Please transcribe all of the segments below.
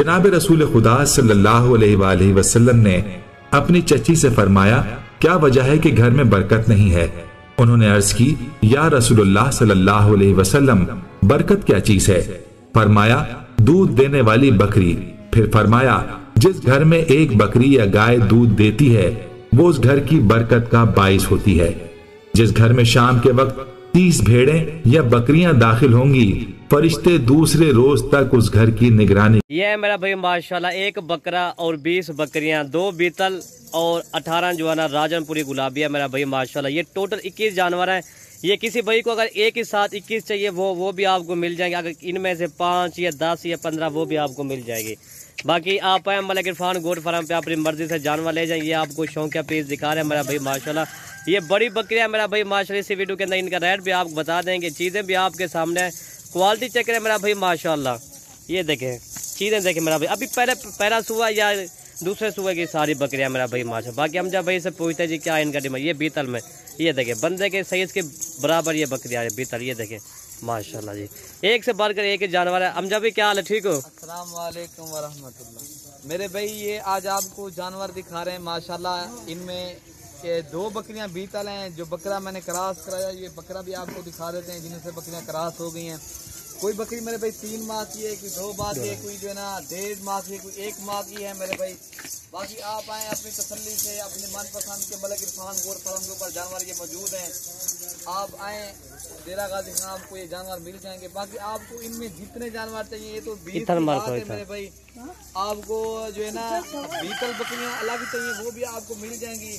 जनाब रसूल खुदा सल्लल्लाहु अलैहि वसल्लम ने अपनी चची से फरमाया, क्या वजह है कि घर में बरकत नहीं है? उन्होंने अर्ज की, या रसूलुल्लाह सल्लल्लाहु अलैहि वसल्लम, बरकत क्या चीज है? फरमाया, दूध देने वाली बकरी। फिर फरमाया, जिस घर में एक बकरी या गाय दूध देती है वो उस घर की बरकत का बाइस होती है। जिस घर में शाम के वक्त 30 भेड़ें या बकरियां दाखिल होंगी, फरिश्ते दूसरे रोज तक उस घर की निगरानी। ये है मेरा भाई माशाल्लाह, एक बकरा और 20 बकरियां, 2 बीतल और 18 जो है ना राजनपुरी गुलाबिया मेरा भाई माशाल्लाह। ये टोटल 21 जानवर हैं। ये किसी भाई को अगर एक ही साथ 21 चाहिए वो भी आपको मिल जाएंगे। अगर इनमें से 5 या 10 या 15 वो भी आपको मिल जाएगी। बाकी आप आए मलिक इरफान गोट फार्म पे अपनी मर्जी से जानवर ले जाएंगे। आपको शौकिया पीस दिखा रहे हैं मेरा भाई माशाल्लाह। ये बड़ी बकरियां मेरा भाई माशाल्लाह। इसी वीडियो के अंदर इनका रेट भी आपको बता देंगे, चीज़ें भी आपके सामने है, क्वालिटी चेक करें मेरा भाई माशाल्लाह। ये देखें चीज़ें देखें मेरा भाई, अभी पहला सुबह या दूसरे सुबह की सारी बकरियां मेरा भाई माशाल्लाह। बाकी हम जब भाई से पूछते हैं जी क्या इनका डिमांड, ये बीतल में ये देखें बंदे के साइज के बराबर ये बकरियां बीतल, ये देखें माशाल्लाह जी। एक से बढ़कर एक जानवर है। अमजा भाई क्या हाल है, ठीक हो? अस्सलाम वालेकुम वरहमतुल्लाह। मेरे भाई ये आज आपको जानवर दिखा रहे हैं माशाल्लाह। इनमें ये 2 बकरियां बीतल हैं। जो बकरा मैंने क्रॉस कराया ये बकरा भी आपको दिखा देते हैं, जिनसे बकरियां क्रॉस हो गई हैं। कोई बकरी मेरे भाई 3 माह की है, कोई 2 माह की है, कोई जो है ना 1.5 माह की है, कोई 1 माह की है मेरे भाई। बाकी आप आए अपनी तसल्ली से, अपने मनपसंद के मलिक इरफान गोट फार्म के ऊपर जानवर ये मौजूद हैं। आप आए डेरा गाजी खान, आपको ये जानवर मिल जाएंगे। बाकी आपको इनमें जितने जानवर चाहिए, ये तो 20 है मेरे भाई। आपको जो है ना बीतल बकरियां अलग चाहिए वो भी आपको मिल जाएंगी।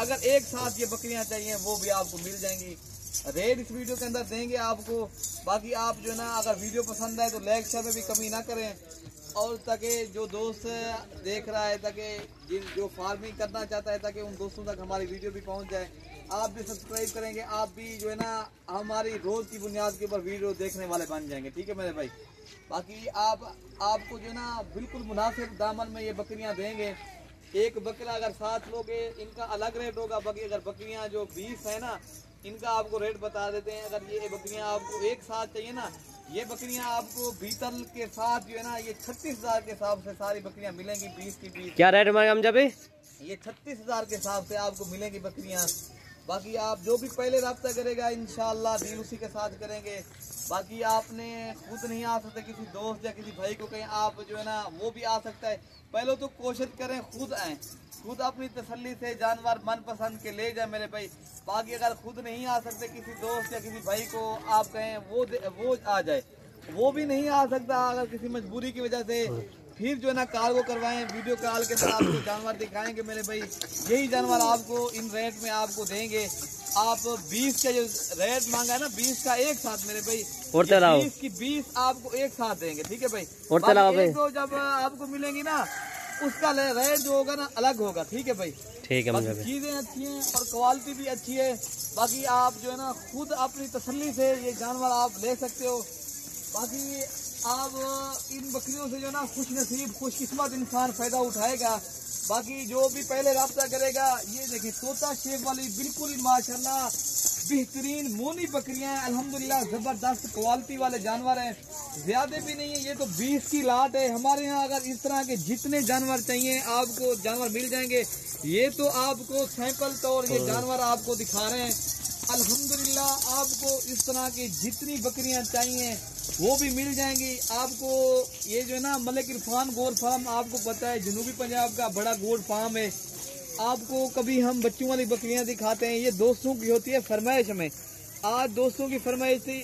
अगर एक साथ ये बकरियां चाहिए वो भी आपको मिल जाएंगी। रेट इस वीडियो के अंदर देंगे आपको। बाकी आप जो है ना अगर वीडियो पसंद आए तो लाइक शेयर में भी कमी ना करें, और ताकि जो दोस्त देख रहा है, ताकि जो फार्मिंग करना चाहता है, ताकि उन दोस्तों तक हमारी वीडियो भी पहुंच जाए। आप भी सब्सक्राइब करेंगे, आप भी जो है ना हमारी रोज की बुनियाद के ऊपर वीडियो देखने वाले बन जाएंगे, ठीक है मेरे भाई। बाकी आपको जो है ना बिल्कुल मुनासिब दामन में ये बकरियां देंगे। एक बकरा अगर 7 लोगे इनका अलग रेट होगा। बाकी अगर बकरियां जो 20 है ना, इनका आपको रेट बता देते हैं। अगर ये बकरियां आपको एक साथ चाहिए ना, ये बकरियां आपको बीतल के साथ जो है ना ये 36,000 के हिसाब से सारी बकरियां मिलेंगी। 20 की 20 क्या रेट मांगे हम जब ये 36,000 के हिसाब से आपको मिलेंगी बकरियां। बाकी आप जो भी पहले रब्ता करेगा इंशाल्लाह डील उसी के साथ करेंगे। बाकी आपने खुद नहीं आ सकते, किसी दोस्त या किसी भाई को कहीं आप जो है ना वो भी आ सकता है। पहले तो कोशिश करें खुद आए, खुद अपनी तसल्ली से जानवर मनपसंद के ले जाए मेरे भाई। बाकी अगर खुद नहीं आ सकते, किसी दोस्त या किसी भाई को आप कहें वो आ जाए, वो भी नहीं आ सकता अगर किसी मजबूरी की वजह से, फिर जो है ना कार्गो करवाएं। वीडियो कॉल के साथ आपको जानवर दिखाएंगे मेरे भाई। यही जानवर आपको इन रेट में आपको देंगे। आप 20 का जो रेट मांगा है ना 20 का एक साथ मेरे भाई, 20 की 20 आपको एक साथ देंगे, ठीक है भाई। तो जब आपको मिलेंगी ना उसका रेट जो होगा ना अलग होगा, ठीक है भाई। ठीक है, चीजें अच्छी हैं और क्वालिटी भी अच्छी है। बाकी आप जो है ना खुद अपनी तसल्ली से ये जानवर आप ले सकते हो। बाकी आप इन बकरियों से जो है ना खुश नसीब खुशकिस्मत इंसान फायदा उठाएगा। बाकी जो भी पहले रब्ता करेगा, ये देखिए तोता शेप वाली बिल्कुल माशाल्लाह बेहतरीन मोनी बकरियां हैं अल्हम्दुलिल्लाह। जबरदस्त क्वालिटी वाले जानवर हैं, ज्यादा भी नहीं है। ये तो 20 की लाट है हमारे यहाँ। अगर इस तरह के जितने जानवर चाहिए आपको जानवर मिल जाएंगे। ये तो आपको सैंपल तौर ये जानवर आपको दिखा रहे हैं। अल्हम्दुलिल्लाह आपको इस तरह की जितनी बकरियां चाहिए वो भी मिल जाएंगी आपको। ये जो है ना मलिक इरफान गोट फार्म आपको पता है जनूबी पंजाब का बड़ा गोट फार्म है। आपको कभी हम बच्चों वाली बकरियां दिखाते हैं, ये दोस्तों की होती है फरमाइश में। आज दोस्तों की फरमाइश थी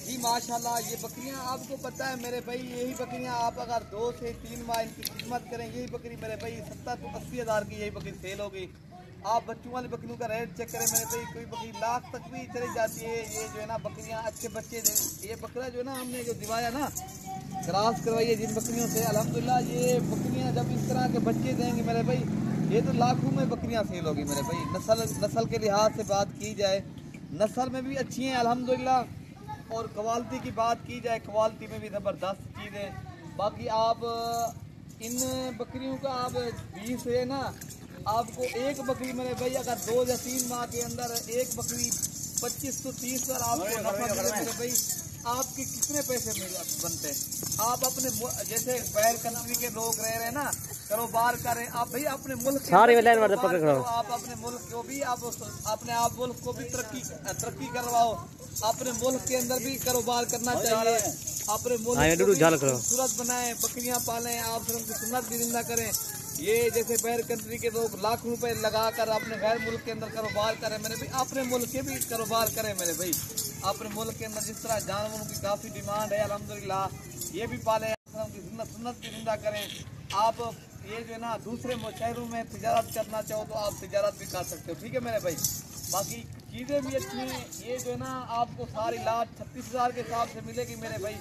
जी माशाल्लाह। ये बकरियां आपको पता है मेरे भाई, यही बकरियां आप अगर 2 से 3 माह इनकी खिदमत करें, यही बकरी मेरे भाई 70 to 80 हज़ार की यही बकरी सेल होगी। आप बच्चों वाली बकरियों का रेट चेक करें मेरे भाई, कोई बकरी लाख तक भी चली जाती है। ये जो है ना बकरियां अच्छे बच्चे ये बकरा जो है ना हमने जो दिवाया ना क्रॉस करवाइए जिन बकरियों से, अल्हम्दुलिल्लाह ये बकरियां जब इस तरह के बच्चे देंगे मेरे भाई, ये तो लाखों में बकरियां सेल होगी मेरे भाई। नस्ल के लिहाज से बात की जाए, नस्ल में भी अच्छी हैं अल्हम्दुलिल्लाह, और क्वालिटी की बात की जाए क्वालिटी में भी ज़बरदस्त चीज़ें। बाकी आप इन बकरियों का आप 20 है ना, आपको एक बकरी मेरे भाई अगर 2 या 3 माह के अंदर एक बकरी 25 to 30 आपको नफा मिले मेरे भाई। आपके कितने पैसे बनते हैं। आप अपने जैसे बाहर कंट्री के लोग रह रहे हैं ना, कारोबार करें आप भाई अपने मुल्क के आप अपने मुल्क को भी आप अपने आप मुल्क को भी तरक्की करवाओ। अपने मुल्क के अंदर भी कारोबार करना चाहिए। अपने मुल्क को खूबसूरत बनाएं, बकरियां पालें, आप उनकी सुन्नत भी जिंदा करें। ये जैसे बाहर कंट्री के लोग लाखों रुपए लगाकर अपने गैर मुल्क के अंदर कारोबार करें मेरे भाई, अपने मुल्क के भी कारोबार करें मेरे भाई। अपने मुल्क के अंदर जिस तरह जानवरों की काफ़ी डिमांड है अल्हम्दुलिल्लाह, ये भी पालें, की सुन्नत भी जिंदा करें। आप ये जो है ना दूसरे शहरों में तिजारत करना चाहो तो आप तिजारत भी कर सकते हो, ठीक है मेरे भाई। बाकी चीज़ें भी अच्छी हैं। ये जो है ना आपको सारी लाट 36,000 के हिसाब से मिलेगी मेरे भाई।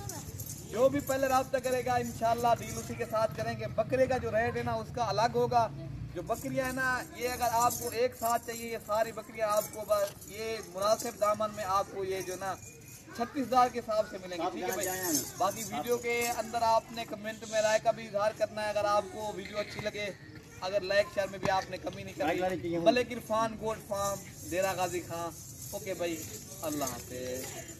जो भी पहले राब्ता करेगा इंशाल्लाह डील उसी के साथ करेंगे। बकरे का जो रेट है ना उसका अलग होगा। जो बकरियां है ना ये अगर आपको एक साथ चाहिए, ये सारी बकरियां आपको बस ये मुनासिब दामन में आपको ये जो ना 36,000 के हिसाब से मिलेंगे, ठीक है भाई। बाकी वीडियो के अंदर आपने कमेंट में राय का भी इजहार करना है। अगर आपको वीडियो अच्छी लगे, अगर लाइक शेयर में भी आपने कमी नहीं करी। मलिक इरफान गोट फार्म, डेरा गाजी खां। ओके भाई, अल्लाह हाफिज़।